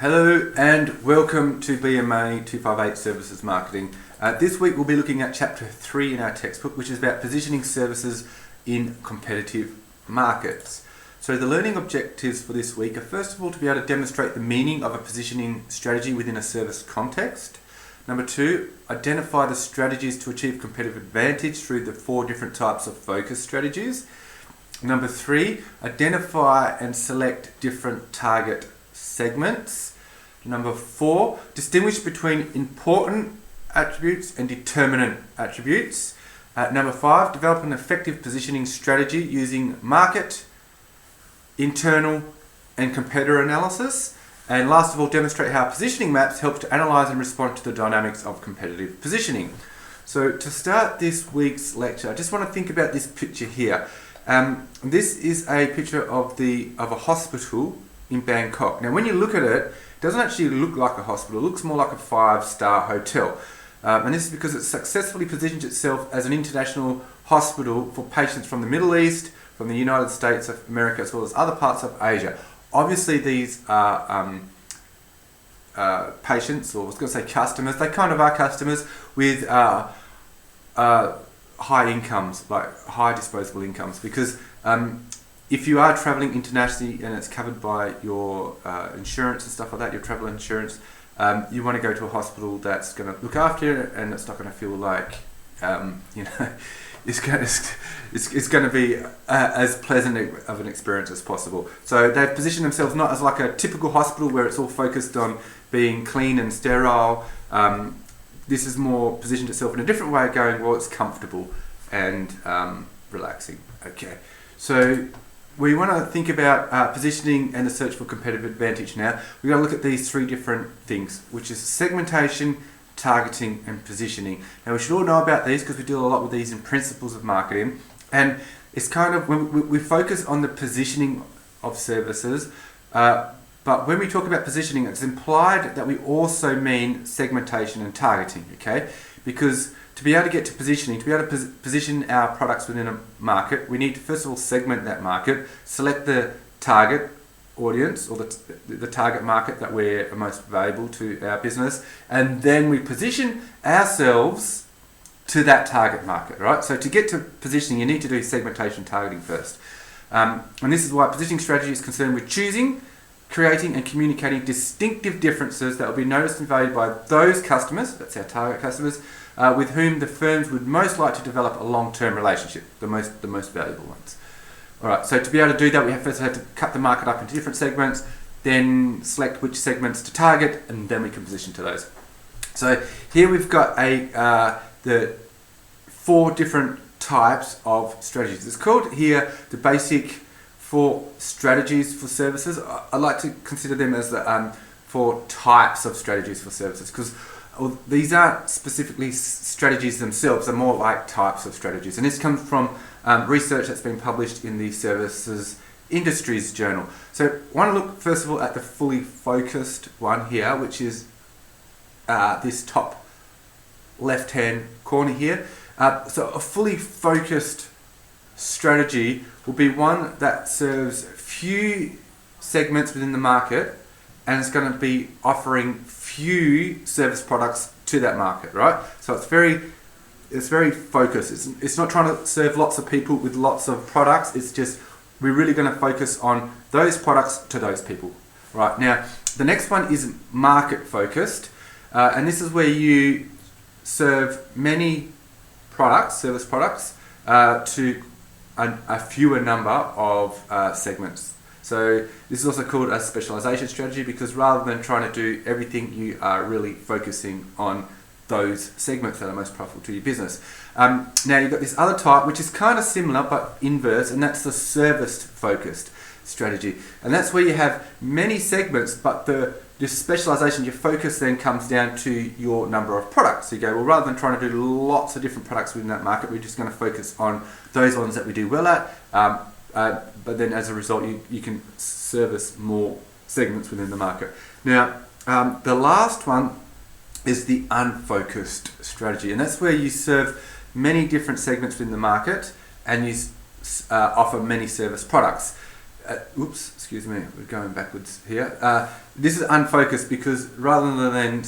Hello and welcome to BMA 258 Services Marketing. This week we'll be looking at Chapter 3 in our textbook, which is about positioning services in competitive markets. So the learning objectives for this week are first of all to be able to demonstrate the meaning of a positioning strategy within a service context. Number 2, identify the strategies to achieve competitive advantage through the 4 different types of focus strategies. Number 3, identify and select different target segments. Number 4, distinguish between important attributes and determinant attributes. Number 5, develop an effective positioning strategy using market, internal and competitor analysis. And last of all, demonstrate how positioning maps help to analyse and respond to the dynamics of competitive positioning. So to start this week's lecture, I just want to think about this picture here. This is a picture of a hospital in Bangkok. Now when you look at it, it doesn't actually look like a hospital, it looks more like a 5-star hotel. And this is because it successfully positions itself as an international hospital for patients from the Middle East, from the United States of America, as well as other parts of Asia. Obviously these are patients, or I was going to say customers, they kind of are customers with high incomes, like high disposable incomes, because if you are travelling internationally and it's covered by your insurance and stuff like that, your travel insurance, you want to go to a hospital that's going to look after you and it's not going to feel like, it's going to be as pleasant of an experience as possible. So they've positioned themselves not as like a typical hospital where it's all focused on being clean and sterile. This is more positioned itself in a different way, going, well, it's comfortable and relaxing. Okay, so we want to think about positioning and the search for competitive advantage now. We're going to look at these 3 different things, which is segmentation, targeting and positioning. Now we should all know about these because we deal a lot with these in principles of marketing, and it's kind of, we focus on the positioning of services, but when we talk about positioning, it's implied that we also mean segmentation and targeting, okay? Because to be able to get to positioning, to be able to position our products within a market, we need to first of all segment that market, select the target audience or the target market that we're most valuable to our business, and then we position ourselves to that target market, right? So to get to positioning, you need to do segmentation targeting first. And this is why positioning strategy is concerned with choosing, creating and communicating distinctive differences that will be noticed and valued by those customers, that's our target customers, with whom the firms would most like to develop a long-term relationship, the most valuable ones. Alright, so to be able to do that, we first have to cut the market up into different segments, then select which segments to target, and then we can position to those. So here we've got the 4 different types of strategies. It's called here the basic 4 strategies for services. I like to consider them as the 4 types of strategies for services, because these aren't specifically strategies themselves, they're more like types of strategies. And this comes from research that's been published in the Services Industries Journal. So I want to look first of all at the fully focused one here, which is this top left-hand corner here. So a fully focused strategy will be one that serves few segments within the market, and it's going to be offering few service products to that market, right? So it's very focused. It's not trying to serve lots of people with lots of products. It's just, we're really going to focus on those products to those people, right? Now, the next one is market focused, and this is where you serve many products, service products, to a fewer number of segments. So this is also called a specialization strategy, because rather than trying to do everything, you are really focusing on those segments that are most profitable to your business. Now you've got this other type, which is kind of similar but inverse, and that's the service focused strategy. And that's where you have many segments, but the specialization, your focus then comes down to your number of products. So you go, well, rather than trying to do lots of different products within that market, we're just going to focus on those ones that we do well at. But then as a result, you can service more segments within the market. Now, the last one is the unfocused strategy, and that's where you serve many different segments within the market and you offer many service products. excuse me, we're going backwards here. This is unfocused because rather than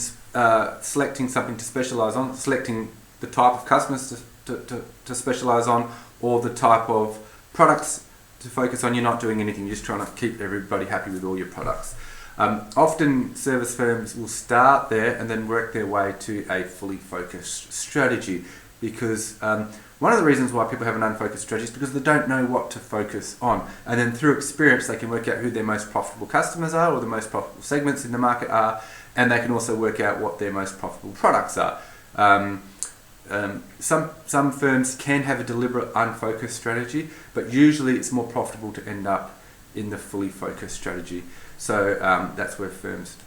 selecting something to specialise on, selecting the type of customers to specialise on, or the type of products to focus on, you're not doing anything, you're just trying to keep everybody happy with all your products. Often service firms will start there and then work their way to a fully focused strategy, because one of the reasons why people have an unfocused strategy is because they don't know what to focus on, and then through experience they can work out who their most profitable customers are, or the most profitable segments in the market are, and they can also work out what their most profitable products are. Some firms can have a deliberate unfocused strategy, but usually it's more profitable to end up in the fully focused strategy. So that's where firms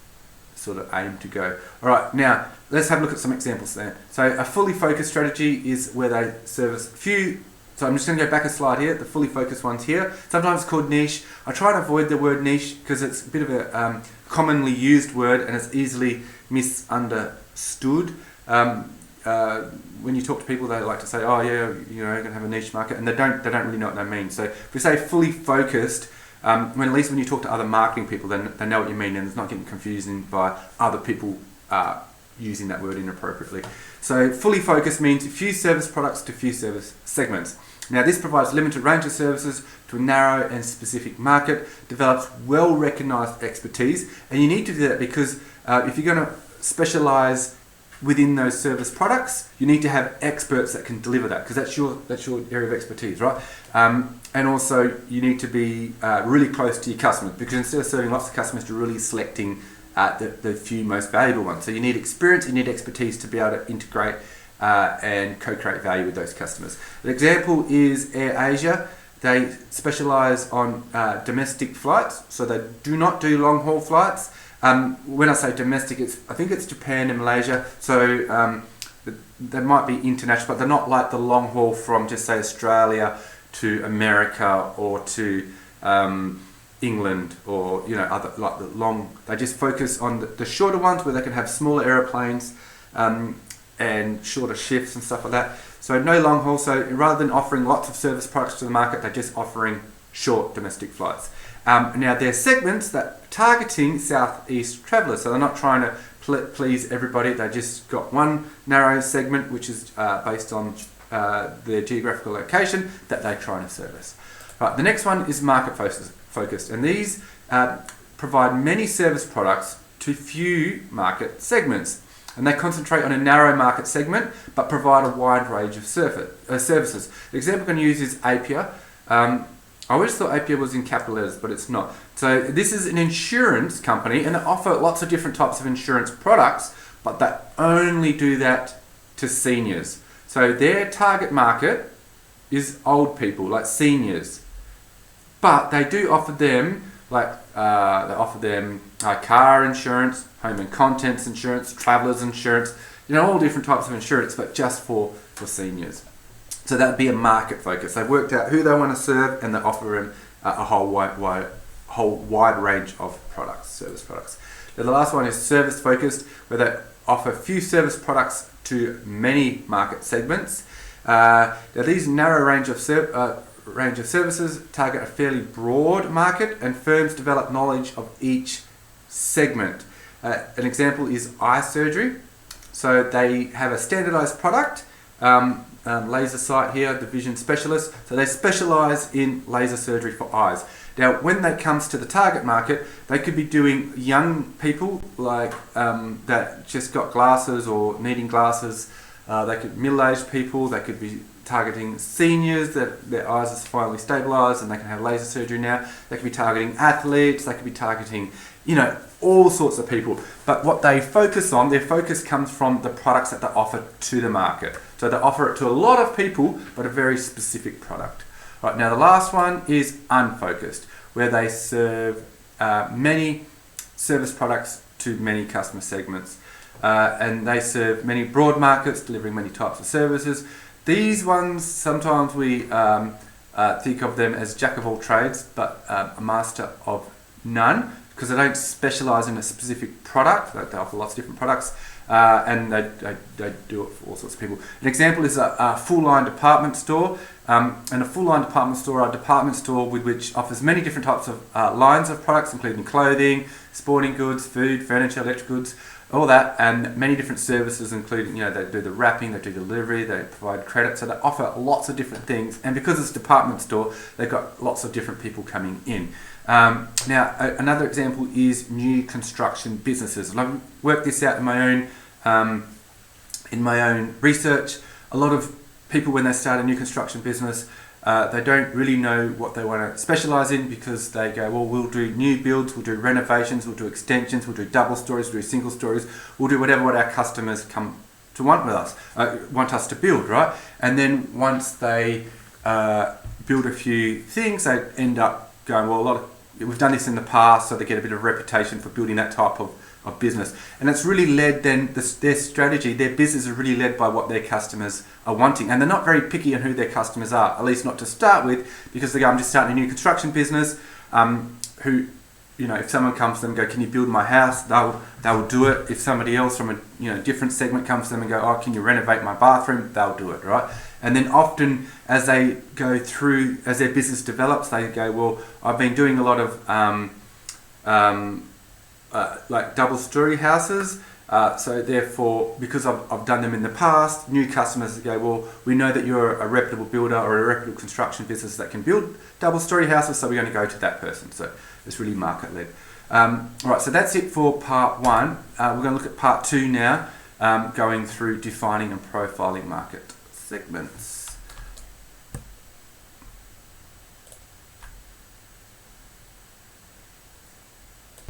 sort of aim to go. All right, now let's have a look at some examples there. So a fully focused strategy is where they service few. So I'm just going to go back a slide here. The fully focused ones here. Sometimes it's called niche. I try to avoid the word niche because it's a bit of a commonly used word and it's easily misunderstood. When you talk to people, they like to say, "Oh yeah, you know, you're going to have a niche market," and they don't really know what they mean. So if we say fully focused, when at least when you talk to other marketing people, then they know what you mean, and it's not getting confusing by other people using that word inappropriately. So fully focused means few service products to few service segments. Now this provides limited range of services to a narrow and specific market, develops well-recognised expertise, and you need to do that because if you're going to specialise within those service products, you need to have experts that can deliver that, because that's your area of expertise, right? And also you need to be really close to your customers, because instead of serving lots of customers, you're really selecting the few most valuable ones. So you need experience, you need expertise to be able to integrate and co-create value with those customers. An example is AirAsia. They specialise on domestic flights, so they do not do long haul flights. When I say domestic, I think it's Japan and Malaysia, so they might be international, but they're not like the long haul from just say Australia to America or to England, or you know, other like the long. They just focus on the shorter ones where they can have smaller aeroplanes and shorter shifts and stuff like that. So no long haul. So rather than offering lots of service products to the market, they're just offering short domestic flights. Now they're segments that targeting Southeast travellers, so they're not trying to please everybody. They just got one narrow segment, which is based on their geographical location that they're trying to service. Right, the next one is market focused, and these provide many service products to few market segments, and they concentrate on a narrow market segment but provide a wide range of services. The example I'm going to use is Apia. I always thought Apia was in capital letters, but it's not. So this is an insurance company, and they offer lots of different types of insurance products, but they only do that to seniors. So their target market is old people, like seniors. But they do offer them, car insurance, home and contents insurance, travellers insurance, you know, all different types of insurance, but just for seniors. So that would be a market focus. They've worked out who they want to serve, and they offer them a whole wide range of products, service products. Now the last one is service focused, where they offer few service products to many market segments. Now these narrow range of services target a fairly broad market, and firms develop knowledge of each segment. An example is eye surgery. So they have a standardized product. Laser sight here, the vision specialist. So they specialise in laser surgery for eyes. Now, when that comes to the target market, they could be doing young people like that just got glasses or needing glasses. They could middle-aged people. They could be targeting seniors that their eyes is finally stabilised and they can have laser surgery now. They could be targeting athletes. They could be targeting, you know, all sorts of people. But what they focus on, their focus comes from the products that they offer to the market. So they offer it to a lot of people, but a very specific product. Right, now the last one is unfocused, where they serve many service products to many customer segments. And they serve many broad markets, delivering many types of services. These ones, sometimes we think of them as jack of all trades, but a master of none, because they don't specialise in a specific product. They offer lots of different products, and they do it for all sorts of people. An example is a full-line department store. And a full-line department store are a department store which offers many different types of lines of products, including clothing, sporting goods, food, furniture, electric goods, all that, and many different services, including, they do the wrapping, they do delivery, they provide credit, so they offer lots of different things. And because it's a department store, they've got lots of different people coming in. Now, another example is new construction businesses. And I've worked this out in my own research. A lot of people, when they start a new construction business, they don't really know what they want to specialise in, because they go, well, we'll do new builds, we'll do renovations, we'll do extensions, we'll do double stories, we'll do single stories, we'll do whatever what our customers come to want us to build, right? And then once they build a few things, they end up going, well, we've done this in the past, so they get a bit of reputation for building that type of business. And it's really led then, their strategy, their business is really led by what their customers are wanting. And they're not very picky on who their customers are, at least not to start with, because they go, I'm just starting a new construction business, if someone comes to them and go, can you build my house? They'll do it. If somebody else from a different segment comes to them and go, oh, can you renovate my bathroom? They'll do it, right? And then often as they go through, as their business develops, they go, well, I've been doing a lot of like double-story houses, so therefore, because I've done them in the past, new customers go, well, we know that you're a reputable builder or a reputable construction business that can build double-story houses, so we're going to go to that person. So it's really market-led. Alright, so that's it for part one. We're going to look at part two now, going through defining and profiling market segments.